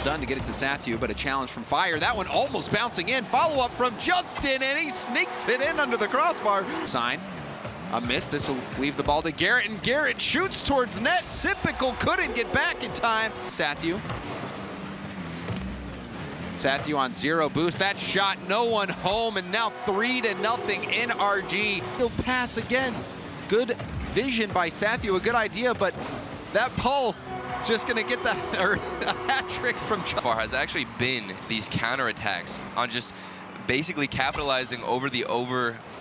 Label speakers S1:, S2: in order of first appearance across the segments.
S1: done to get it to Sathu, but a challenge from Fire. That one almost bouncing in. Follow-up from Justin, and he sneaks it in under the crossbar. Sign. A miss. This will leave the ball to Garrett, and Garrett shoots towards net. Sypical couldn't get back in time. Sathu on 0 boost. That shot, no one home, and now 3-0 NRG. He'll pass again. Good vision by Sathu, a good idea, but that pull is just gonna get a hat trick from
S2: Far has actually been these counterattacks on just basically capitalizing over the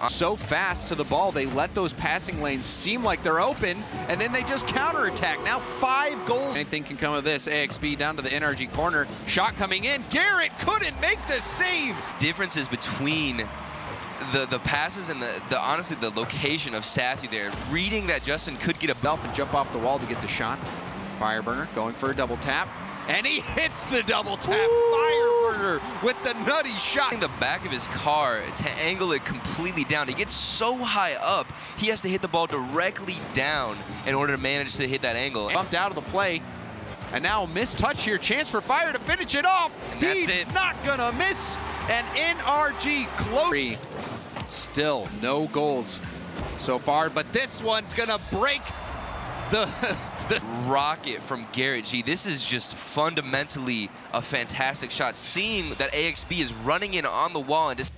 S1: so fast to the ball. They let those passing lanes seem like they're open, and then they just counterattack. Now 5 goals. Anything can come of this. AXB down to the NRG corner. Shot coming in. Garrett couldn't make the save.
S2: Differences between the passes and the honestly the location of Sathu there. Reading that Justin could get a
S1: belt and jump off the wall to get the shot. Fireburner going for a double tap. And he hits the double tap. Fireburner with the nutty shot.
S2: The back of his car to angle it completely down. He gets so high up, he has to hit the ball directly down in order to manage to hit that angle.
S1: Bumped out of the play. And now a missed touch here. Chance for Fire to finish it off. He's not gonna miss. And NRG close. Still no goals so far, but this one's gonna break the
S2: rocket from Garrett G. This is just fundamentally a fantastic shot. Seeing that AXB is running in on the wall and just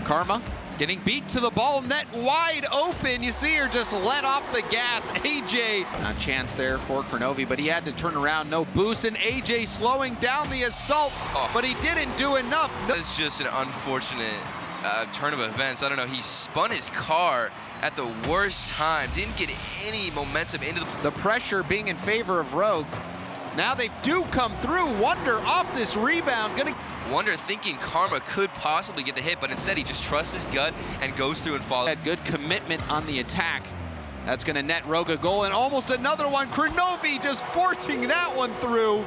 S1: Karma getting beat to the ball, net wide open. You see her just let off the gas. AJ, a chance there for Kronovi, but he had to turn around, no boost, and AJ slowing down the assault, but he didn't do enough.
S2: It's just an unfortunate turn of events. I don't know, he spun his car at the worst time, didn't get any momentum into
S1: the pressure being in favor of Rogue. Now they do come through. Wonder off this rebound,
S2: Wonder thinking Karma could possibly get the hit, but instead he just trusts his gut and goes through and follows.
S1: Had good commitment on the attack. That's gonna net Rogue a goal, and almost another one. Kronovi just forcing that one through.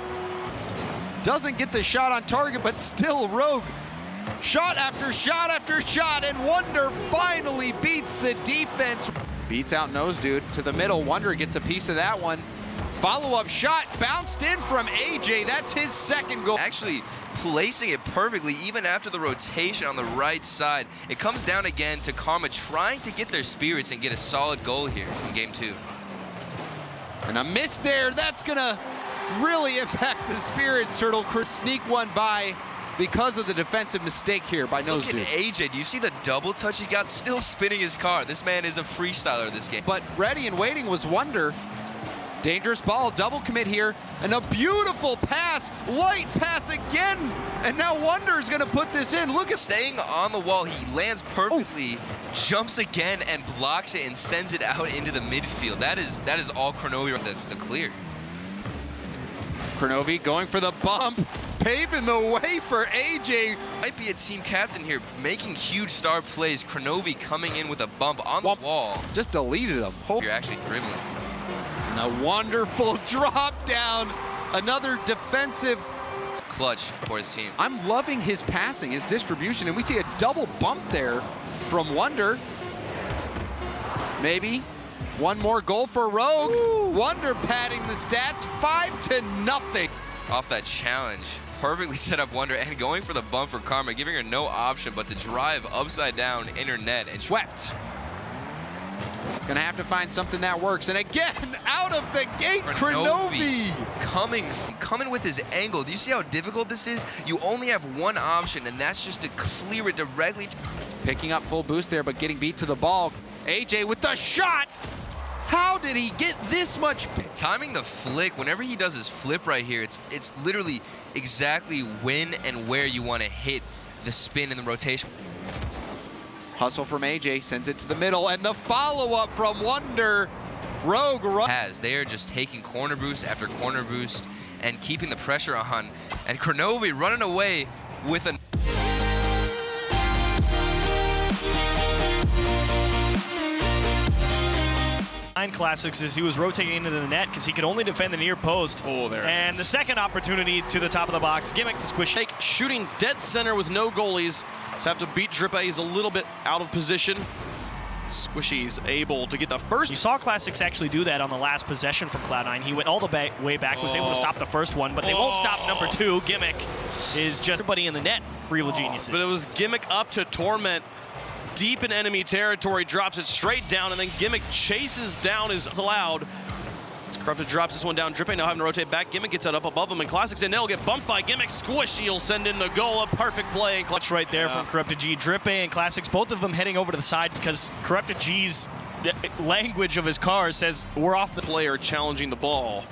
S1: Doesn't get the shot on target, but still Rogue. Shot after shot after shot, and Wonder finally beats the defense. Beats out Nose Dude to the middle. Wonder gets a piece of that one. Follow-up shot bounced in from AJ. That's his second goal.
S2: Actually placing it perfectly even after the rotation on the right side. It comes down again to Karma trying to get their spirits and get a solid goal here in game 2.
S1: And a miss there. That's gonna really impact the spirits. Turtle sneak one by because of the defensive mistake here by Nose Dude.
S2: Look at AJ. Do you see the double touch he got? Still spinning his car. This man is a freestyler this game.
S1: But ready and waiting was Wonder. Dangerous ball, double commit here, and a beautiful pass, light pass again, and now Wonder is gonna put this in. Look at
S2: staying on the wall, he lands perfectly, jumps again and blocks it and sends it out into the midfield. That is all Kronovi the clear.
S1: Kronovi going for the bump, paving the way for AJ.
S2: Might be a team captain here, making huge star plays. Kronovi coming in with a bump on the wall.
S1: Just deleted him.
S2: You're actually dribbling.
S1: And a wonderful drop down. Another defensive
S2: clutch for his team.
S1: I'm loving his passing, his distribution, and we see a double bump there from Wonder. Maybe one more goal for Rogue. Ooh. Wonder padding the stats, 5-0.
S2: Off that challenge. Perfectly set up Wonder and going for the bump for Karma, giving her no option but to drive upside down in her net and
S1: swept. Gonna have to find something that works. And again, out of the gate, Kronovi.
S2: Coming with his angle. Do you see how difficult this is? You only have one option, and that's just to clear it directly.
S1: Picking up full boost there, but getting beat to the ball. AJ with the shot. How did he get this much?
S2: Timing the flick, whenever he does his flip right here, it's literally exactly when and where you want to hit the spin and the rotation.
S1: Hustle from AJ, sends it to the middle, and the follow-up from Wonder. Rogue
S2: they are just taking corner boost after corner boost and keeping the pressure on. And Kronovi running away with a...
S3: Classics as he was rotating into the net because he could only defend the near post.
S4: Oh, there
S3: and
S4: it is.
S3: The second opportunity to the top of the box. Gimmick to squish.
S4: Shooting dead center with no goalies. So have to beat Dripa. He's a little bit out of position. Squishy's able to get the first.
S3: You saw Classics actually do that on the last possession from Cloud9. He went all the way back, was able to stop the first one, but they won't stop number 2. Gimmick is just everybody in the net for Evil Geniuses.
S4: But it was Gimmick up to Torment. Deep in enemy territory, drops it straight down, and then Gimmick chases down as allowed. Corrupted drops this one down. Drippy now having to rotate back. Gimmick gets it up above him, and Classics and they'll get bumped by Gimmick. Squishy will send in the goal. A perfect play.
S3: Clutch right there from Corrupted G. Drippy and Classics, both of them heading over to the side because Corrupted G's language of his car says we're off the
S4: player challenging the ball.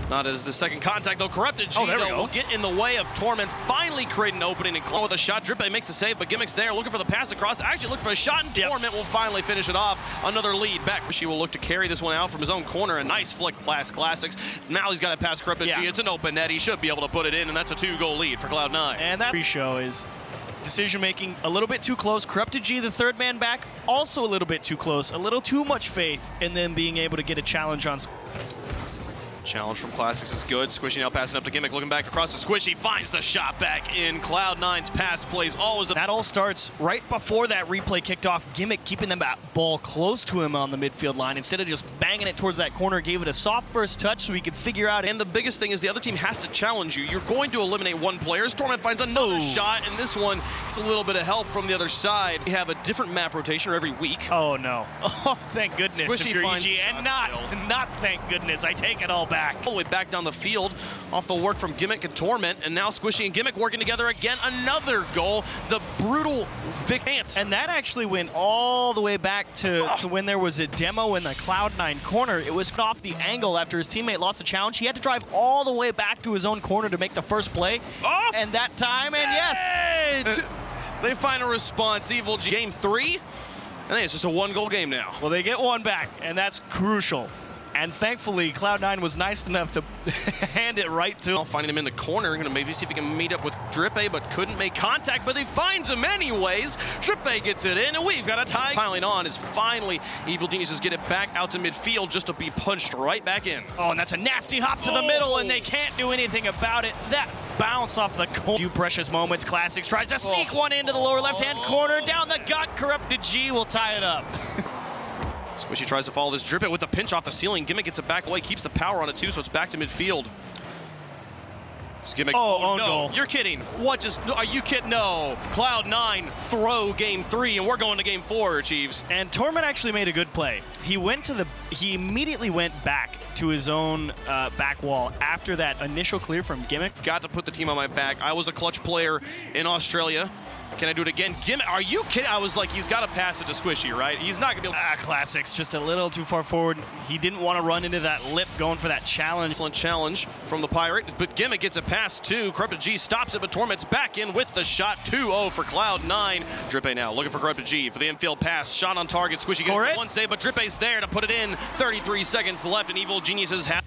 S4: Not as the second contact, though. Corrupted G will get in the way of Torment, finally create an opening and claw with a shot. Drippy makes the save, but Gimmick's there looking for the pass across. Actually looking for a shot, and Torment will finally finish it off. Another lead back. She will look to carry this one out from his own corner. A nice flick past Classics. Now he's got to pass Corrupted G. It's an open net. He should be able to put it in, and that's a 2-goal lead for Cloud9.
S3: And that pre-show is decision-making a little bit too close. Corrupted G, the third man back, also a little bit too close. A little too much faith in them being able to get a challenge on.
S4: Challenge from Classics is good. Squishy now passing up to Gimmick, looking back across to Squishy, finds the shot back in. Cloud9's pass plays always.
S3: That all starts right before that replay kicked off. Gimmick keeping the ball close to him on the midfield line instead of just banging it towards that corner. Gave it a soft first touch so he could figure out.
S4: And the biggest thing is the other team has to challenge you. You're going to eliminate one player. Torment finds another shot, and this one gets a little bit of help from the other side. We have a different map rotation every week.
S3: Oh no! Oh, thank goodness.
S4: Squishy finds
S3: EG, and not thank goodness. I take it all back.
S4: All the way back down the field off the work from Gimmick and Torment, and now Squishy and Gimmick working together again. Another goal. The brutal big pants.
S3: And that actually went all the way back to when there was a demo in the Cloud9 corner. It was off the angle after his teammate lost the challenge. He had to drive all the way back to his own corner to make the first play. And that time, and yes!
S4: They find a response. Evil G. Game 3. I think it's just a 1-goal game now.
S3: Well, they get one back, and that's crucial. And thankfully, Cloud9 was nice enough to hand it right to him.
S4: Finding him in the corner, gonna maybe see if he can meet up with Drippy, but couldn't make contact, but he finds him anyways. Drippy gets it in, and we've got a tie. Piling on is finally Evil Geniuses get it back out to midfield just to be punched right back in.
S3: Oh, and that's a nasty hop to the middle, and they can't do anything about it. That bounce off the corner. Few precious moments. Classics tries to sneak one into the lower left-hand corner. Down the gut, Corrupted G will tie it up.
S4: Squishy tries to follow this Drippy with a pinch off the ceiling. Gimmick gets it back away, keeps the power on it too, so it's back to midfield. Gimmick.
S3: Oh, no.
S4: Goal. You're kidding. What just, are you kidding? No. Cloud9 throw game 3, and we're going to game 4, Chiefs.
S3: And Torment actually made a good play. He immediately went back to his own back wall after that initial clear from Gimmick.
S4: Got to put the team on my back. I was a clutch player in Australia. Can I do it again? Gimmick, are you kidding? I was like, he's got to pass it to Squishy, right? He's not going to be able to.
S3: Classics, just a little too far forward. He didn't want to run into that lip going for that challenge.
S4: Excellent challenge from the Pirate, but Gimmick gets a pass too. Corrupted G stops it, but Torment's back in with the shot. 2-0 for Cloud9. Drippy now looking for Corrupted G for the infield pass. Shot on target. Squishy gets one save, but Drippy's there to put it in. 33 seconds left, and Evil Geniuses have.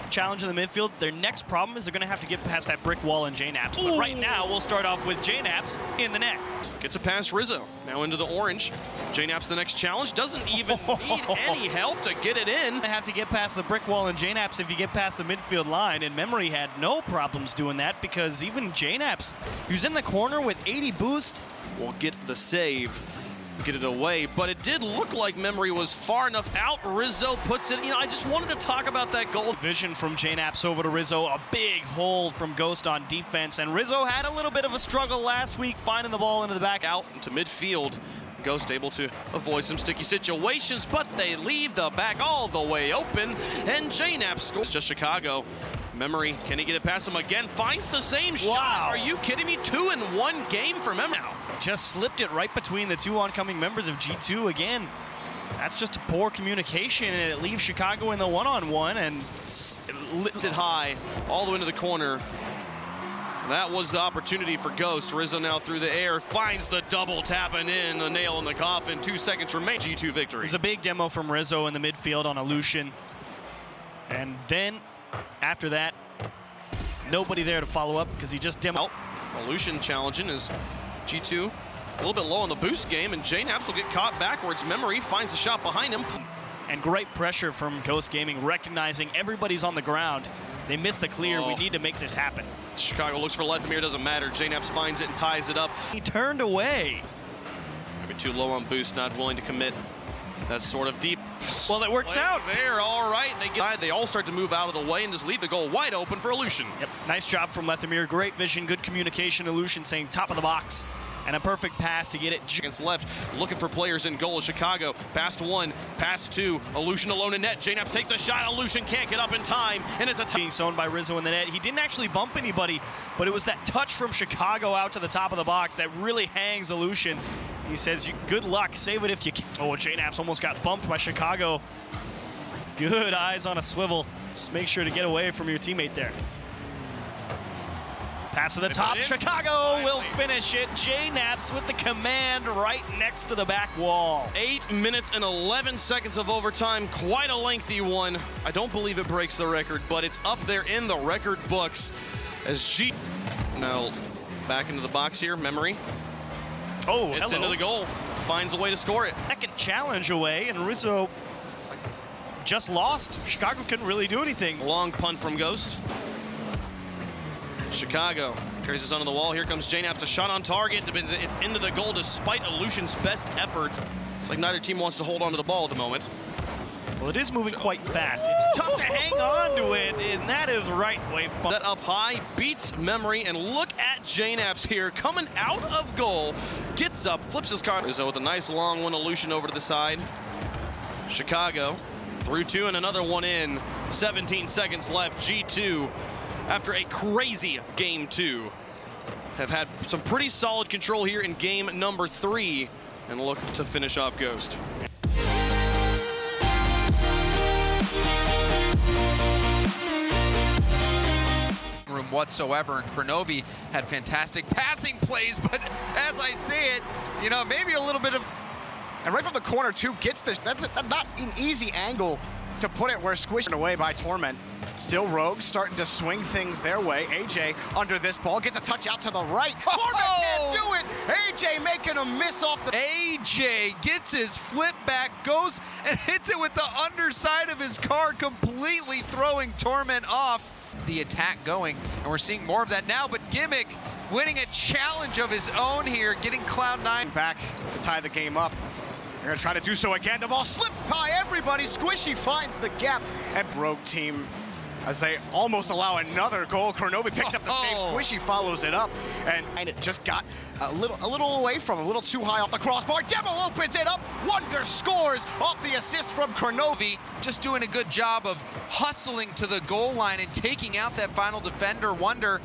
S3: Challenge in the midfield. Their next problem is they're going to have to get past that brick wall in JNAPS. But right now, we'll start off with JNAPS in the net.
S4: Gets a pass Rizzo. Now into the orange. JNAPS the next challenge. Doesn't even need any help to get it in.
S3: They have to get past the brick wall in JNAPS if you get past the midfield line. And Memory had no problems doing that because even JNAPS, who's in the corner with 80 boost,
S4: will get the save. Get it away, but it did look like Memory was far enough out. Rizzo puts it, I just wanted to talk about that goal.
S3: Vision from JNAPS over to Rizzo, a big hold from Ghost on defense, and Rizzo had a little bit of a struggle last week finding the ball into the back.
S4: Out into midfield. Ghost able to avoid some sticky situations, but they leave the back all the way open, and JNAPS scores. Just Chicago. Memory, can he get it past him again? Finds the same shot. Are you kidding me? 2 in 1 game for Memory now.
S3: Just slipped it right between the two oncoming members of G2 again. That's just poor communication, and it leaves Chicago in the one-on-one and
S4: lifted high all the way to the corner. That was the opportunity for Ghost. Rizzo now through the air, finds the double tapping in, the nail in the coffin. 2 seconds remain. G2 victory.
S3: There's a big demo from Rizzo in the midfield on Illusion. And then, after that, nobody there to follow up because he just demoed.
S4: Illusion challenging is G2 a little bit low on the boost game, and JNAPS will get caught backwards. Memory finds the shot behind him.
S3: And great pressure from Ghost Gaming, recognizing everybody's on the ground. They missed the clear. We need to make this happen.
S4: Chicago looks for Lethamyr, doesn't matter. JNaps finds it and ties it up.
S3: He turned away.
S4: Maybe too low on boost, not willing to commit. That's sort of deep.
S3: Well, it works out.
S4: There, all right. They all start to move out of the way and just leave the goal wide open for Illusion.
S3: Yep, nice job from Lethamyr. Great vision, good communication. Illusion saying top of the box. And a perfect pass to get it.
S4: Against left, looking for players in goal. Chicago, pass to one, pass two. Illusion alone in net. JNaps takes the shot. Illusion can't get up in time, and it's a
S3: being sewn by Rizzo in the net. He didn't actually bump anybody, but it was that touch from Chicago out to the top of the box that really hangs Illusion. He says, good luck, save it if you can. Oh, JNaps almost got bumped by Chicago. Good eyes on a swivel. Just make sure to get away from your teammate there. Pass to the top, Chicago will finish it. JNaps with the command right next to the back wall.
S4: 8 minutes and 11 seconds of overtime, quite a lengthy one. I don't believe it breaks the record, but it's up there in the record books. As G now back into the box here, Memory.
S3: Oh,
S4: it's into the goal, finds a way to score it.
S3: Second challenge away, and Rizzo just lost. Chicago couldn't really do anything.
S4: Long punt from Ghost. Chicago carries this onto the wall. Here comes JNaps, a shot on target. It's into the goal despite Illusion's best efforts. It's like neither team wants to hold on to the ball at the moment.
S3: Well, it is moving quite fast. It's tough to hang on to it, and that is right way.
S4: That up high, beats Memory, and look at JNaps here, coming out of goal, gets up, flips his car. Rizzo with a nice long one, Illusion over to the side. Chicago through two and another one in. 17 seconds left, G2. After a crazy game two, have had some pretty solid control here in game number 3 and look to finish off Ghost.
S1: Room whatsoever, and Kronovi had fantastic passing plays, but as I say it, you know, maybe a little bit of.
S5: And right from the corner too, gets this. That's not an easy angle to put it where squished away by Torment. Still Rogue starting to swing things their way. AJ under this ball gets a touch out to the right. Torment can't do it. AJ making a miss off the.
S1: AJ gets his flip back, goes and hits it with the underside of his car, completely throwing Torment off. The attack going, and we're seeing more of that now, but Gimmick winning a challenge of his own here, getting Cloud9
S5: back to tie the game up. They're gonna try to do so again. The ball slips by everybody. Squishy finds the gap, and Rogue team, as they almost allow another goal. Kronovi picks up the save. Squishy follows it up, and it just got a little away from him, a little too high off the crossbar. Devil opens it up. Wonder scores off the assist from Kronovi.
S1: Just doing a good job of hustling to the goal line and taking out that final defender. Wonder.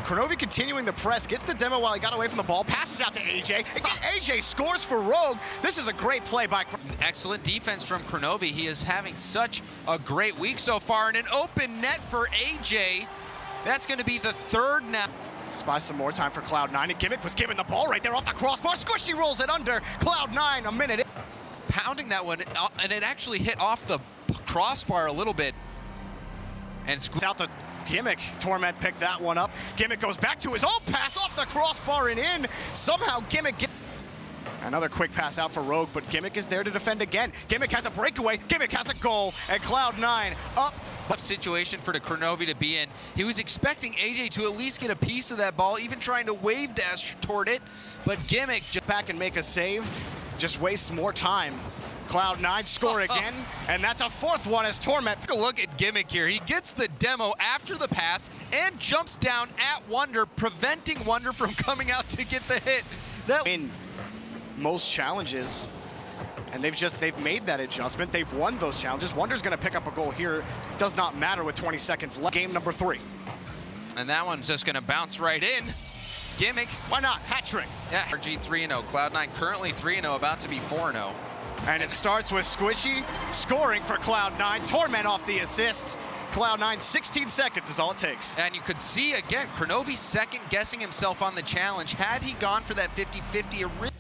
S5: Kronovi continuing the press, gets the demo while he got away from the ball, passes out to AJ. AJ scores for Rogue. This is a great play by.
S1: Excellent defense from Kronovi. He is having such a great week so far, and an open net for AJ. That's going to be the third now.
S5: Buy some more time for Cloud9, and Gimmick was given the ball right there off the crossbar. Squishy rolls it under. Cloud9 a minute.
S1: Pounding that one, and it actually hit off the crossbar a little bit. And
S5: out to Gimmick. Torment picked that one up. Gimmick goes back to his own pass off the crossbar and in. Somehow Gimmick gets another quick pass out for Rogue, but Gimmick is there to defend again. Gimmick has a breakaway. Gimmick has a goal, and Cloud9 up.
S1: Tough situation for the Kronovi to be in. He was expecting AJ to at least get a piece of that ball, even trying to wave dash toward it, but Gimmick just
S5: back and make a save, just wastes more time. Cloud9 score again, and that's a fourth one as Torment.
S1: Take a look at Gimmick here. He gets the demo after the pass and jumps down at Wonder, preventing Wonder from coming out to get the hit. That
S5: in most challenges, and they've made that adjustment. They've won those challenges. Wonder's gonna pick up a goal here. Does not matter with 20 seconds left. Game number 3.
S1: And that one's just gonna bounce right in. Gimmick.
S5: Why not? Hat trick.
S1: Yeah, RG 3-0. Cloud9 currently 3-0, about to be 4-0.
S5: And it starts with Squishy scoring for Cloud9. Torment off the assists. Cloud9, 16 seconds is all it takes.
S1: And you could see, again, Kronovi second guessing himself on the challenge. Had he gone for that 50-50 original.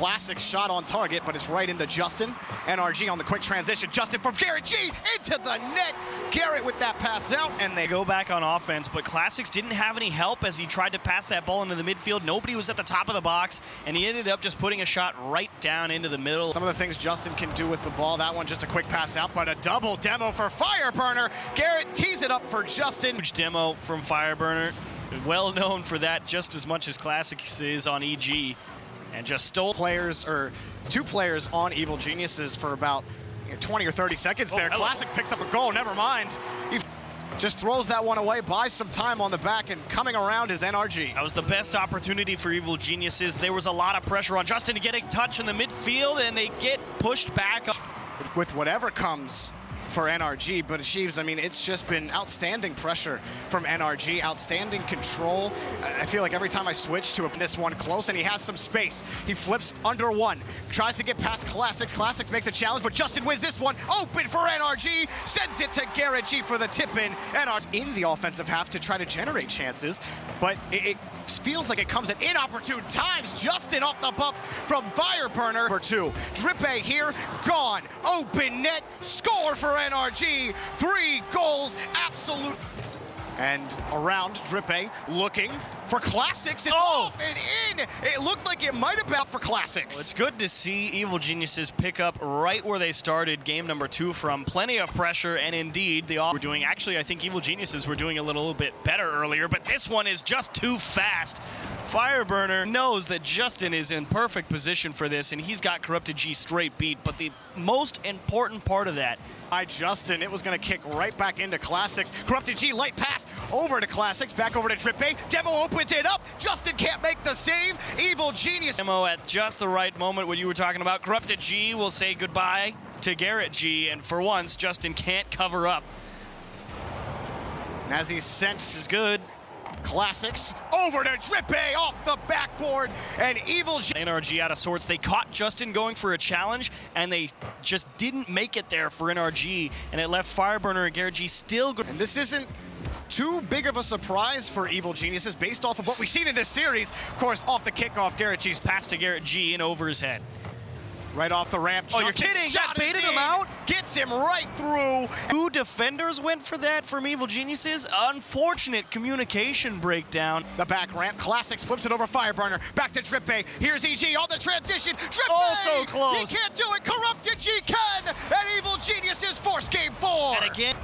S5: Classic shot on target, but it's right into Justin. NRG on the quick transition. Justin from Garrett G into the net. Garrett with that pass out, and they
S3: Go back on offense, but Classics didn't have any help as he tried to pass that ball into the midfield. Nobody was at the top of the box, and he ended up just putting a shot right down into the middle.
S5: Some of the things Justin can do with the ball. That one just a quick pass out, but a double demo for Fireburner. Garrett tees it up for Justin.
S3: Huge demo from Fireburner. Well known for that just as much as Classics is on EG. And just stole
S5: Players, or two players on Evil Geniuses for about 20 or 30 seconds there.
S3: hello.
S5: Classic picks up a goal, never mind. He just throws that one away, buys some time on the back, and coming around is NRG.
S3: That was the best opportunity for Evil Geniuses. There was a lot of pressure on Justin to get a touch in the midfield, and they get pushed back.
S5: With whatever comes for NRG, but achieves, I mean, it's just been outstanding pressure from NRG, outstanding control. I feel like every time I switch to this one close, and he has some space, he flips under one, tries to get past Classics. Classic makes a challenge, but Justin wins this one, open for NRG, sends it to Garrett G for the tip-in. NRG in the offensive half to try to generate chances, but it feels like it comes at inopportune times. Justin off the bump from Fireburner for two. Drippe here, gone, open net, score for NRG, 3 goals, absolute. And around Drippe, looking for Classics. It's off and in. It looked like it might have been up for Classics.
S3: Well, it's good to see Evil Geniuses pick up right where they started game number 2 from. Plenty of pressure, and indeed, they all were doing. Actually, I think Evil Geniuses were doing a little bit better earlier, but this one is just too fast. Fireburner knows that Justin is in perfect position for this, and he's got Corrupted G straight beat, but the most important part of that,
S5: By Justin, it was going to kick right back into Classics. Corrupted G, light pass over to Classics, back over to Drippe. Demo opens it up. Justin can't make the save. Evil Genius.
S3: demo at just the right moment, what you were talking about. Corrupted G will say goodbye to Garrett G, and for once, Justin can't cover up.
S5: And as he's sent
S3: This is good.
S5: Classics over to Drippe off the backboard, and Evil G.
S3: NRG out of sorts. They caught Justin going for a challenge, and they just didn't make it there for NRG, and it left Fireburner and Garrett G still good.
S5: And this isn't too big of a surprise for Evil Geniuses based off of what we've seen in this series. Of course, off the kickoff, Garrett G's
S3: Pass to Garrett G and over his head.
S5: right off the ramp.
S3: Oh, you're
S5: Justin
S3: kidding?
S5: shot
S3: That baited
S5: is
S3: him
S5: in,
S3: out?
S5: Gets him right through.
S3: 2 defenders went for that from Evil Geniuses. Unfortunate communication breakdown.
S5: The back ramp, Classics flips it over Fireburner. Back to Drippe. Here's EG on the transition. Drippe!
S3: Also close.
S5: He can't do it. Corrupted G can. And Evil Geniuses force game 4.
S3: And again,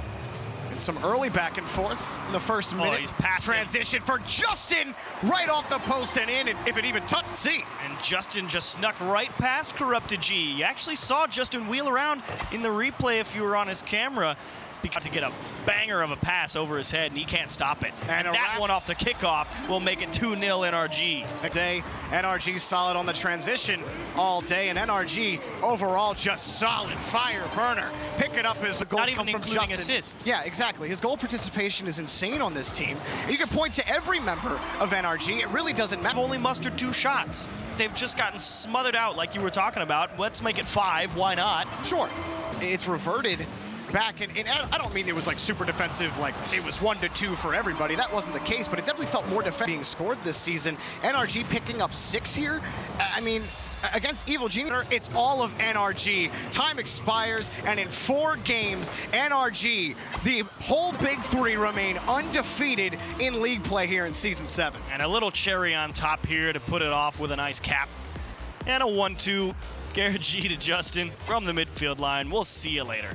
S5: And some early back and forth in the first minute.
S3: he's passed him.
S5: Transition for Justin. Right off the post and in. And if it even touched, see.
S3: and Justin just snuck right past Corrupted G. You actually saw Justin wheel around in the replay if you were on his camera. Because to get a banger of a pass over his head, and he can't stop it.
S5: And
S3: And that one off the kickoff will make it 2-0 NRG.
S5: Day, NRG solid on the transition all day, and NRG overall just solid. Fireburner picking up his goals.
S3: Not even
S5: come from
S3: including
S5: Justin.
S3: assists.
S5: Yeah, exactly. His goal participation is insane on this team. And you can point to every member of NRG. It really doesn't matter.
S3: They've only mustered 2 shots. They've just gotten smothered out like you were talking about. Let's make it 5, why not?
S5: Sure, it's reverted back, and I don't mean it was like super defensive, like it was 1-2 for everybody. That wasn't the case, but it definitely felt more defensive being scored this season. NRG picking up 6 here. I mean, against Evil Genius, it's all of NRG. Time expires, and in 4 games, NRG, the whole Big 3, remain undefeated in league play here in Season 7.
S3: And a little cherry on top here to put it off with a nice cap. And a 1-2. Garrett G to Justin from the midfield line. We'll see you later.